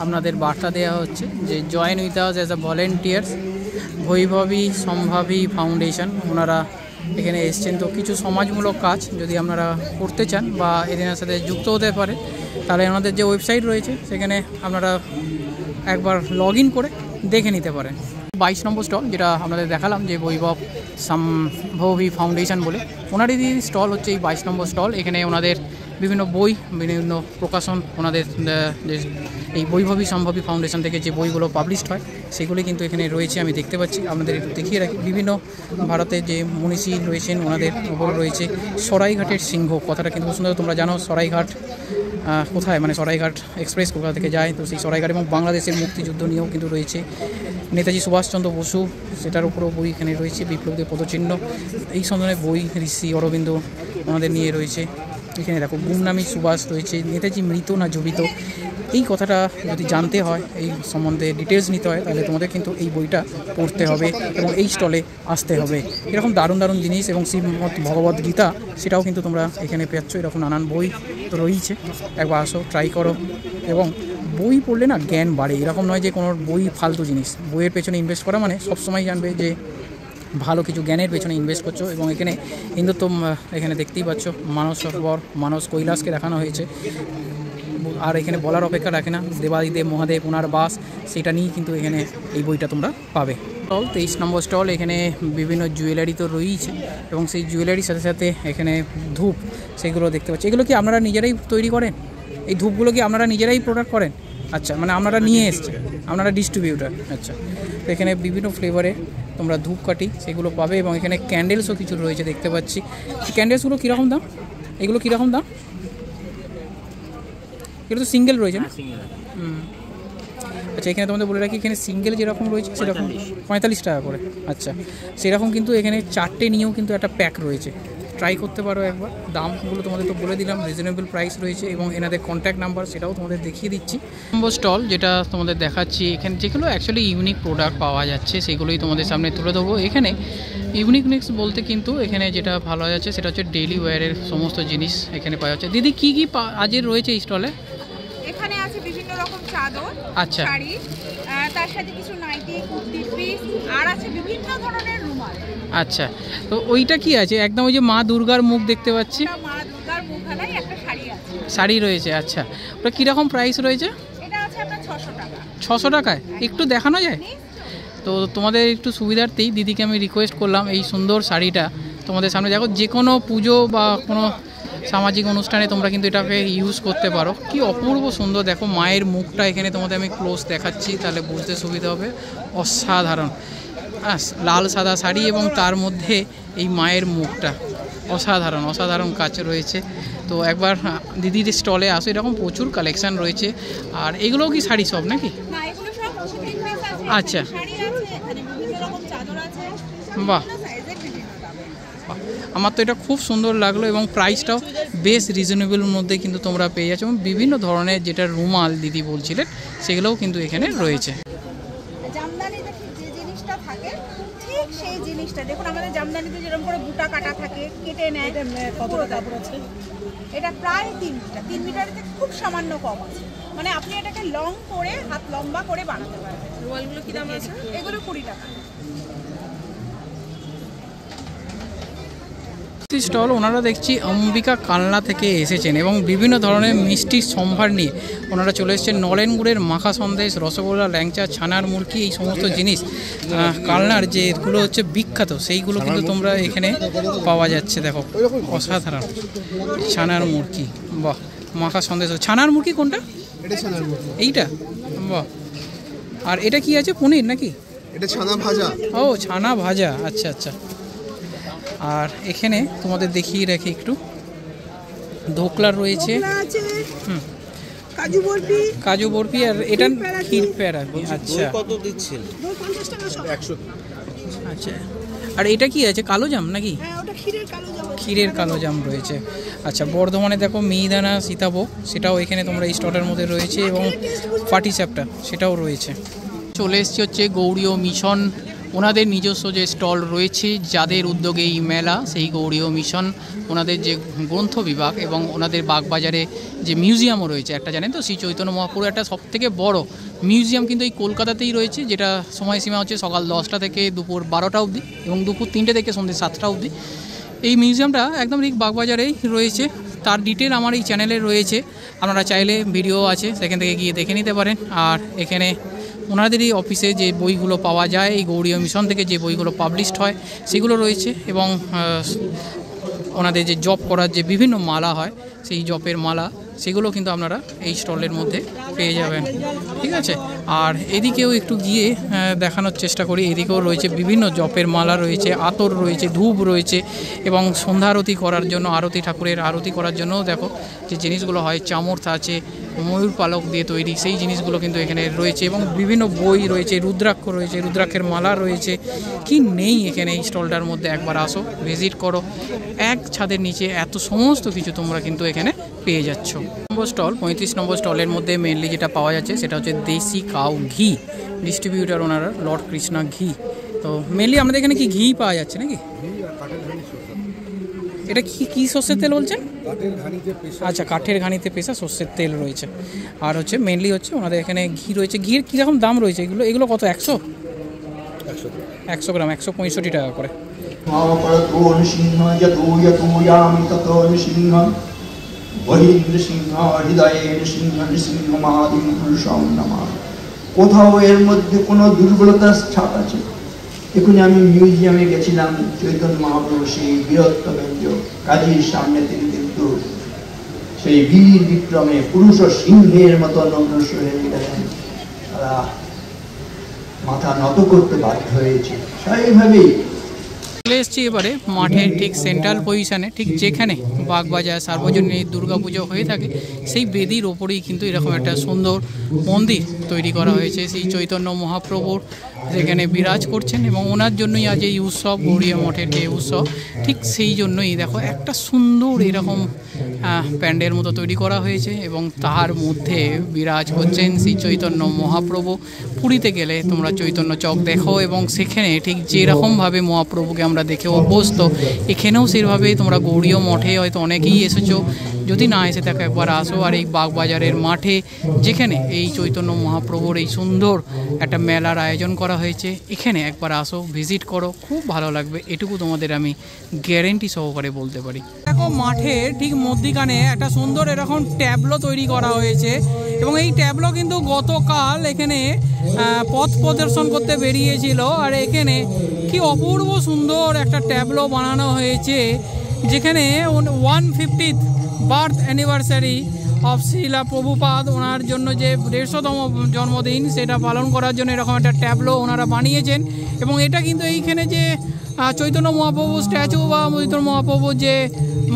আপনাদের বার্তা দেওয়া হচ্ছে যে join with us as a volunteers Vaibhavi সম্ভাবী foundation. ওনারা এখানে এসছেন, তো কিছু সমাজমূলক কাজ যদি আপনারা করতে চান বা এদের সাথে যুক্ত হতে পারে, তাহলে ওনাদের যে ওয়েবসাইট রয়েছে সেখানে আপনারা একবার লগ ইন করে দেখে নিতে পারেন। 22 নম্বর স্টল যেটা আপনাদের দেখালাম, যে বৈভব সম্ভাবী ফাউন্ডেশন বলে, ওনারই স্টল হচ্ছে এই 22 নম্বর স্টল। এখানে ওনাদের বিভিন্ন বই, বিভিন্ন প্রকাশন, ওনাদের যে এই বৈভবী সম্ভাবী ফাউন্ডেশন থেকে যে বইগুলো পাবলিশড হয় সেগুলি কিন্তু এখানে রয়েছে, আমি দেখতে পাচ্ছি। আপনাদের একটু দেখিয়ে রাখি, বিভিন্ন ভারতের যে মনীষী রয়েছেন ওনাদের উপর রয়েছে। সরাইঘাটের সিংহ কথাটা কিন্তু খুব সুন্দর। তোমরা জানো সরাইঘাট কোথায়, মানে সরাইঘাট এক্সপ্রেস কলকাতা থেকে যায়, তো সেই সরাইঘাট। এবং বাংলাদেশের মুক্তিযুদ্ধ নিয়েও কিন্তু রয়েছে। নেতাজি সুভাষচন্দ্র বসু, সেটার উপরও বই এখানে রয়েছে। বিপ্লবীদের পদচিহ্ন, এই ধরনের বই। ঋষি অরবিন্দ ওনাদের নিয়ে রয়েছে। এখানে দেখো গুমনামী সুভাষ রয়েছে। নেতাজি মৃত না জীবিত, এই কথাটা যদি জানতে হয়, এই সম্বন্ধে ডিটেলস নিতে হয়, তাহলে তোমাদের কিন্তু এই বইটা পড়তে হবে এবং এই স্টলে আসতে হবে। এরকম দারুণ দারুণ জিনিস এবং শ্রীমদ্ ভগবদ্ গীতা, সেটাও কিন্তু তোমরা এখানে পেয়েছ। এরকম নানান বই তো রয়েছে, একবার আসো, ট্রাই করো। এবং বই পড়লে না জ্ঞান বাড়ে, এরকম নয় যে কোনো বই ফালতু জিনিস। বইয়ের পেছনে ইনভেস্ট করা মানে সবসময় জানবে যে ভালো কিছু জ্ঞানের পেছনে ইনভেস্ট করছো। এবং এখানে হিন্দুত্ব, এখানে দেখতেই পাচ্ছ মানস সরোবর, মানস কৈলাসকে দেখানো হয়েছে। আর এখানে বলার অপেক্ষা রাখে না, দেবাদিদেব মহাদেব ওনার বাস, সেটা নিয়েই কিন্তু এখানে এই বইটা তোমরা পাবে। স্টল 23 নম্বর স্টল, এখানে বিভিন্ন জুয়েলারি তো রয়েছে এবং সেই জুয়েলারির সাথে সাথে এখানে ধূপ, সেগুলো দেখতে পাচ্ছি। এগুলো কি আপনারা নিজেরাই তৈরি করেন? এই ধূপগুলো কি আপনারা নিজেরাই প্রোডাক্ট করেন? আচ্ছা, মানে আপনারা নিয়ে এসছেন, আপনারা ডিস্ট্রিবিউটার। আচ্ছা, তো এখানে বিভিন্ন ফ্লেভারে তোমরা ধূপকাঠি সেগুলো পাবে এবং এখানে ক্যান্ডেলসও কিছু রয়েছে দেখতে পাচ্ছি। ক্যান্ডেলসগুলো কীরকম দাম? এগুলো কীরকম দাম? এগুলো তো সিঙ্গেল রয়েছে না? আচ্ছা, এখানে তোমাদের বলে রাখি, এখানে সিঙ্গেল যেরকম রয়েছে সেরকম 45 টাকা করে। আচ্ছা, সেরকম কিন্তু এখানে 4টে নিয়েও কিন্তু একটা প্যাক রয়েছে, ট্রাই করতে পারো একবার। দামগুলো তোমাদের তো বলে দিলাম, রিজনেবল প্রাইস রয়েছে এবং এনাদের কন্ট্যাক্ট নাম্বার সেটাও তোমাদের দেখিয়ে দিচ্ছি। নম্বর স্টল যেটা তোমাদের দেখাচ্ছি, এখানে যেগুলো অ্যাকচুয়ালি ইউনিক প্রোডাক্ট পাওয়া যাচ্ছে সেগুলোই তোমাদের সামনে তুলে দেবো। এখানে ইউনিকনেস বলতে কিন্তু এখানে যেটা ভালো যাচ্ছে সেটা হচ্ছে ডেইলি ওয়্যারের সমস্ত জিনিস এখানে পাওয়া যাচ্ছে। দিদি কী কী আজের রয়েছে এই স্টলে? এখানে আছে বিভিন্ন রকম চাদর, আচ্ছা, শাড়ি, তার সাথে কিছু নাইটি, কুর্তি, পিস, আর আছে বিভিন্ন ধরনের রুমাল। আচ্ছা, তো ওইটা কি আছে? একদম ওই যে মা দুর্গার মুখ দেখতে পাচ্ছি। মা দুর্গার মুখানায় একটা শাড়ি আছে। শাড়ি রয়েছে, আচ্ছা। ওটা কীরকম প্রাইস রয়েছে? এটা আছে আপনার 600 টাকা। 600 টাকায়? একটু দেখানো যায়? তো তোমাদের একটু সুবিধার্থেই দিদিকে আমি রিকোয়েস্ট করলাম এই সুন্দর শাড়িটা তোমাদের সামনে দেখো, যে কোনো পুজো বা কোনো সামাজিক অনুষ্ঠানে তোমরা কিন্তু এটাকে ইউজ করতে পারো। কি অপূর্ব সুন্দর দেখো, মায়ের মুখটা এখানে তোমাদের আমি ক্লোজ দেখাচ্ছি তাহলে বুঝতে সুবিধা হবে। অসাধারণ লাল সাদা শাড়ি এবং তার মধ্যে এই মায়ের মুখটা, অসাধারণ অসাধারণ কাজ রয়েছে। তো একবার দিদির স্টলে আসো, এরকম প্রচুর কালেকশান রয়েছে। আর এগুলোও কি শাড়ি সব নাকি? না, এগুলো সব কুর্তি পিস আছে, আচ্ছা, শাড়ি আছে, এখানে বিভিন্ন রকম চাদর আছে, বাহ সাইজের বিভিন্ন দামে। আমার তো এটা খুব সুন্দর লাগলো এবং প্রাইসটাও বেশ রিজনেবলের মধ্যে কিন্তু তোমরা পেয়ে যাচ্ছ। এবং বিভিন্ন ধরনের যেটা রুমাল দিদি বলছিলেন সেগুলোও কিন্তু এখানে রয়েছে। জামদানিতে যে জিনিসটা থাকে ঠিক সেই জিনিসটা দেখুন, আমাদের জামদানিতে যেরকম করে বুটা কাটা থাকে, কেটে নেয়। কত কাপড় আছে? এটা প্রায় 3 মিটার, 3 মিটারের থেকে খুব সামান্য কম আছে। মানে আপনি এটাকে লং করে হাত লম্বা করে বানাতে পারবেন। রুমালগুলো কি দাম আছে? এগুলো 20 টাকা। স্টল ওনারা দেখছি অম্বিকা কালনা থেকে এসেছেন এবং বিভিন্ন ধরনের মিষ্টির সম্ভার নিয়ে ওনারা চলে এসেছেন। নলেন গুড়ের মাখা সন্দেশ, রসগোল্লা, ল্যাংচা, ছানার মুরকি, এই সমস্ত জিনিস কালনার যেগুলো হচ্ছে বিখ্যাত সেইগুলো কিন্তু তোমরা এখানে পাওয়া যাচ্ছে। দেখো অসাধারণ ছানার মুরকি, বাহ, মাখা সন্দেশ। ছানার মুরকি কোনটা? এইটা, বাহ। আর এটা কি আছে, পনির নাকি? এটা ছানা ভাজা। ও ছানা ভাজা, আচ্ছা আচ্ছা। আর এখানে তোমাদের দেখিয়ে রাখি একটু, ধোকলা রয়েছে, কাজু বরফি আর এটা ক্ষীর প্যারাগি। আচ্ছা কত দিচ্ছেন? 50 টাকা সব। 100। আচ্ছা, আর এটা কি আছে, কালো জাম নাকি? হ্যাঁ, ওটা ক্ষীরের কালো জাম। ক্ষীরের কালো জাম রয়েছে। আচ্ছা, বর্ধমানে দেখো মিহিদানা সীতাভোগ, সেটাও এখানে তোমরা এই স্টলের মধ্যে রয়েছে এবং পাটিসাপটা সেটাও রয়েছে। চলে এসছি হচ্ছে গৌড়ীয় মিশন, ওনাদের নিজস্ব যে স্টল রয়েছে, যাদের উদ্যোগে এই মেলা, সেই গৌড়ীয় মিশন ওনাদের যে গ্রন্থ বিভাগ এবং ওনাদের বাগবাজারে যে মিউজিয়ামও রয়েছে একটা, জানেন তো, শ্রী চৈতন্য মহাপ্রভু একটা সবথেকে বড় মিউজিয়াম কিন্তু এই কলকাতাতেই রয়েছে, যেটা সময়সীমা হচ্ছে সকাল 10টা থেকে দুপুর 12টা অবধি এবং দুপুর 3টে থেকে সন্ধ্যে 7টা অবধি। এই মিউজিয়ামটা একদম ঠিক বাগবাজারেই রয়েছে। তার ডিটেল আমার এই চ্যানেলে রয়েছে, আপনারা চাইলে ভিডিও আছে সেখান থেকে গিয়ে দেখে নিতে পারেন। আর এখানে ওনাদেরই অফিসে যে বইগুলো পাওয়া যায়, এই গৌড়ীয় মিশন থেকে যে বইগুলো পাবলিশড হয় সেগুলো রয়েছে এবং ওনাদের যে জব করার যে বিভিন্ন মালা হয়, সেই জপের মালা, সেগুলো কিন্তু আপনারা এই স্টলের মধ্যে পেয়ে যাবেন, ঠিক আছে। আর এদিকেও একটু গিয়ে দেখানোর চেষ্টা করি, এদিকেও রয়েছে বিভিন্ন জপের মালা রয়েছে, আতর রয়েছে, ধূপ রয়েছে এবং সন্ধ্যা আরতি করার জন্য, আরতি ঠাকুরের আরতি করার জন্যও দেখো যে জিনিসগুলো হয়, চামর আছে, ময়ূর পালক দিয়ে তৈরি, সেই জিনিসগুলো কিন্তু এখানে রয়েছে এবং বিভিন্ন বই রয়েছে, রুদ্রাক্ষ রয়েছে, রুদ্রাক্ষের মালা রয়েছে। কি নেই এখানে এই স্টলটার মধ্যে, একবার আসো, ভিজিট করো। এক ছাদের নিচে এত সমস্ত কিছু তোমরা কিন্তু এখানে পেয়ে যাচ্ছ। নম্বর স্টল, 35 নম্বর স্টলের মধ্যে মেনলি যেটা পাওয়া যাচ্ছে সেটা হচ্ছে দেশি কাউ ঘি, ডিস্ট্রিবিউটার ওনারা লর্ড কৃষ্ণা ঘি। তো মেনলি আমাদের এখানে কি ঘি পাওয়া যাচ্ছে নাকি? এটা কি সর্ষের তেল বলছেন? আচ্ছা, কাঠের ঘানিতে পেশা সর্ষের তেল রয়েছে। আর হচ্ছে মেনলি হচ্ছে ওনাদের এখানে ঘি রয়েছে। ঘির কীরকম দাম রয়েছে এগুলো কত? 100 গ্রাম 165 টাকা করে। কোথাও এর মধ্যে কোনো দুর্বলতার ছাপ আছে? এখানে আমি মিউজিয়ামে গেছিলাম, চৈতন্য মহাপ্রভু সেই বীরত্বব্যঞ্জ কাজীর সামনে তিনি কিন্তু সেই বীর বিক্রমে পুরুষ ও সিংহের মতন অগ্রসর হয়ে গেলেন। তারা মাথা নত করতে বাধ্য হয়েছে। সেইভাবেই চলে এসেছি এবারে মাঠের ঠিক সেন্ট্রাল পজিশানে, ঠিক যেখানে বাগবাজার সার্বজনীন দুর্গাপুজো হয়ে থাকে, সেই বেদির ওপরেই কিন্তু এরকম একটা সুন্দর মন্দির তৈরি করা হয়েছে সেই চৈতন্য মহাপ্রভুর, যেখানে বিরাজ করছেন এবং ওনার জন্যই আজ এই উৎসব, গৌড়ীয় মঠের যে উৎসব, ঠিক সেই জন্যই দেখো একটা সুন্দর এরকম প্যান্ডেল মতো তৈরি করা হয়েছে এবং তার মধ্যে বিরাজ করছেন শ্রী চৈতন্য মহাপ্রভু। পুরীতে গেলে তোমরা চৈতন্য চক দেখো এবং সেখানে ঠিক যেরকমভাবে মহাপ্রভুকে আমরা দেখে অভ্যস্ত, এখানেও সেভাবেই তোমরা গৌড়ীয় মঠে হয়তো অনেকেই এসেছো, যদি না এসে থাকে একবার আসো। আর এই বাগবাজারের মাঠে যেখানে এই চৈতন্য মহাপ্রভুর এই সুন্দর একটা মেলার আয়োজন করা হয়েছে, এখানে একবার আসো, ভিজিট করো, খুব ভালো লাগবে, এটুকু তোমাদের আমি গ্যারেন্টি সহকারে বলতে পারি। দেখো মাঠে ঠিক মধ্যিখানে একটা সুন্দর এরকম ট্যাবলো তৈরি করা হয়েছে এবং এই ট্যাবলো কিন্তু গতকাল এখানে পথ প্রদর্শন করতে বেরিয়েছিল। আর এখানে কি অপূর্ব সুন্দর একটা ট্যাবলো বানানো হয়েছে, যেখানে 150th birth anniversary of Srila Prabhupada, ওনার জন্য যে 150তম জন্মদিন সেটা পালন করার জন্য এরকম একটা ট্যাবলো ওনারা বানিয়েছেন। এবং এটা কিন্তু এইখানে যে চৈতন্য মহাপ্রভু স্ট্যাচু বা চৈতন্য মহাপ্রভুর যে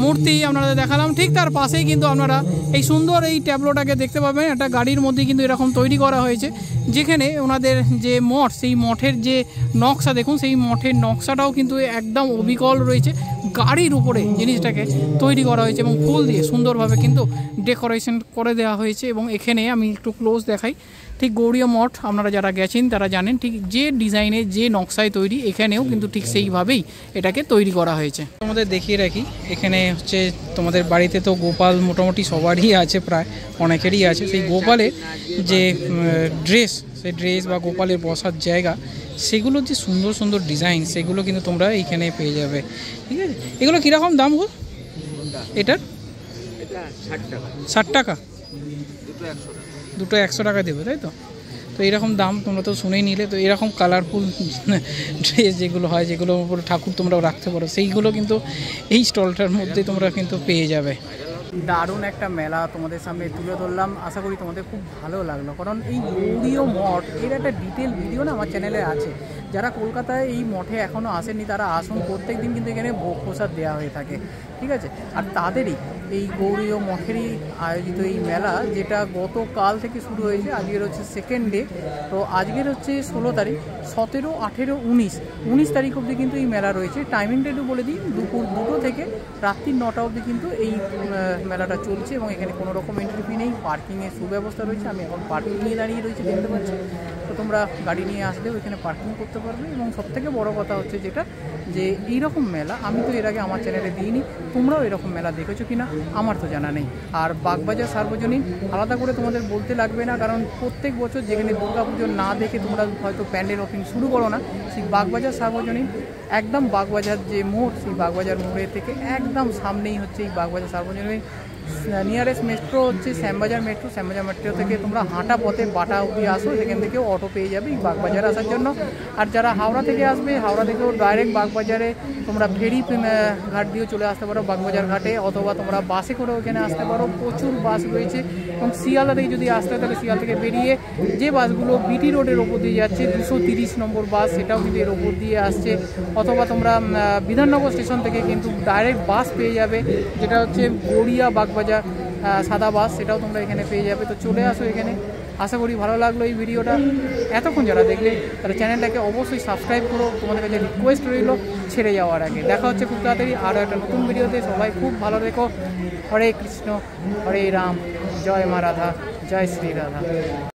মূর্তি আপনারা দেখালাম, ঠিক তার পাশেই কিন্তু আপনারা এই সুন্দর এই ট্যাবলোটাকে দেখতে পাবেন। একটা গাড়ির মধ্যে কিন্তু এরকম তৈরি করা হয়েছে, যেখানে ওনাদের যে মঠ, সেই মঠের যে নকশা দেখুন, সেই মঠের নকশাটাও কিন্তু একদম অবিকল রয়েছে। গাড়ির উপরে জিনিসটাকে তৈরি করা হয়েছে এবং ফুল দিয়ে সুন্দরভাবে কিন্তু ডেকোরেশন করে দেওয়া হয়েছে। এবং এখানে আমি একটু ক্লোজ দেখাই, ঠিক গৌড়ীয় মঠ আপনারা যারা গেছেন তারা জানেন ঠিক যে ডিজাইনে যে নকশায় তৈরি, এখানেও কিন্তু ঠিক সেইভাবেই এটাকে তৈরি করা হয়েছে। তোমাদের দেখিয়ে রাখি, এখানে হচ্ছে তোমাদের বাড়িতে তো গোপাল মোটামুটি সবারই আছে, প্রায় অনেকেরই আছে। সেই গোপালের যে ড্রেস, সেই ড্রেস বা গোপালের বসার জায়গা, সেগুলো যে সুন্দর সুন্দর ডিজাইন, সেগুলো কিন্তু তোমরা এইখানে পেয়ে যাবে। ঠিক আছে, এগুলো কীরকম দাম গো? এটার 60 টাকা, দুটো 100 টাকা দেবে, তাই তো? তো এরকম দাম তোমরা তো শুনেই নিলে। তো এরকম কালারফুল ড্রেস যেগুলো হয়, যেগুলোর উপরে ঠাকুর তোমরাও রাখতে পারো, সেইগুলো কিন্তু এই স্টলটার মধ্যে তোমরা কিন্তু পেয়ে যাবে। দারুণ একটা মেলা তোমাদের সামনে তুলে ধরলাম, আশা করি তোমাদের খুব ভালো লাগলো। কারণ এই গৌড়ীয় মঠ এর একটা ডিটেল ভিডিও না আমার চ্যানেলে আছে। যারা কলকাতায় এই মঠে এখনও আসেননি তারা আসুন, প্রত্যেক দিন কিন্তু এখানে ভোগ প্রসাদ দেওয়া হয়ে থাকে। ঠিক আছে, আর তাদেরই এই গৌড়ীয় মঠেরই আয়োজিত এই মেলা, যেটা গতকাল থেকে শুরু হয়েছে, আজকের হচ্ছে 2nd ডে। তো আজকের হচ্ছে 16 তারিখ, 17, 18, 19 তারিখ অবধি কিন্তু এই মেলা রয়েছে। টাইমিংটা একটু বলে দিই, দুপুর 2টো থেকে রাত্রি 9টা অবধি কিন্তু এই মেলাটা চলছে। এবং এখানে কোনো রকম এন্ট্রি ফি নেই, পার্কিংয়ের সুব্যবস্থা রয়েছে। আমি এখন পার্কিং নিয়ে দাঁড়িয়ে রয়েছি, দেখতে পাচ্ছি। তো তোমরা গাড়ি নিয়ে আসলেও এখানে পার্কিং করতে পারবে। এবং সবথেকে বড় কথা হচ্ছে যেটা, যে এইরকম মেলা আমি তো এর আগে আমার চ্যানেলে দিইনি, তোমরাও এরকম মেলা দেখেছো কিনা আমার তো জানা নেই। আর বাগবাজার সার্বজনীন আলাদা করে তোমাদের বলতে লাগবে না, কারণ প্রত্যেক বছর যেখানে দুর্গাপুজো না দেখে তোমরা হয়তো প্যান্ডেল ওপেনিং শুরু করো না, সেই বাগবাজার সার্বজনীন একদম বাগবাজার যে মোড়, সেই বাগবাজার মোড়ের থেকে একদম সামনেই হচ্ছে এই বাগবাজার সার্বজনীন। নিয়ারেস্ট মেট্রো হচ্ছে শ্যামবাজার মেট্রো। শ্যামবাজার মেট্রো থেকে তোমরা হাঁটা পথে বাটা অবধি আসো, সেখান থেকেও অটো পেয়ে যাবে এই বাগবাজার আসার জন্য। আর যারা হাওড়া থেকে আসবে, হাওড়া থেকেও ডাইরেক্ট বাগবাজারে তোমরা ফেরি ঘাট দিয়েও চলে আসতে পারো বাগবাজার ঘাটে, অথবা তোমরা বাসে করে ওখানে আসতে পারো। প্রচুর বাস রয়েছে। এবং শিয়ালদা থেকে যদি আসতে হয়, তাহলে শিয়াল থেকে বেরিয়ে যে বাসগুলো বিটি রোডের ওপর দিয়ে যাচ্ছে, 230 নম্বর বাস, সেটাও কিন্তু এর ওপর দিয়ে আসছে। অথবা তোমরা বিধাননগর স্টেশন থেকে কিন্তু ডাইরেক্ট বাস পেয়ে যাবে, যেটা হচ্ছে গড়িয়া বাগবাজার সাদা বাস, সেটাও তোমরা এখানে পেয়ে যাবে। তো চলে আসো এখানে। আশা করি ভালো লাগলো এই ভিডিওটা। এতক্ষণ যারা দেখলে তারা চ্যানেলটাকে অবশ্যই সাবস্ক্রাইব করো, তোমাদের কাছে রিকোয়েস্ট রইল ছেড়ে যাওয়ার আগে। দেখা হচ্ছে খুব তাড়াতাড়ি আরও একটা নতুন ভিডিওতে। সবাই খুব ভালো থেকো। হরে কৃষ্ণ, হরে রাম, জয় মা রাধা, জয় শ্রী রাধা।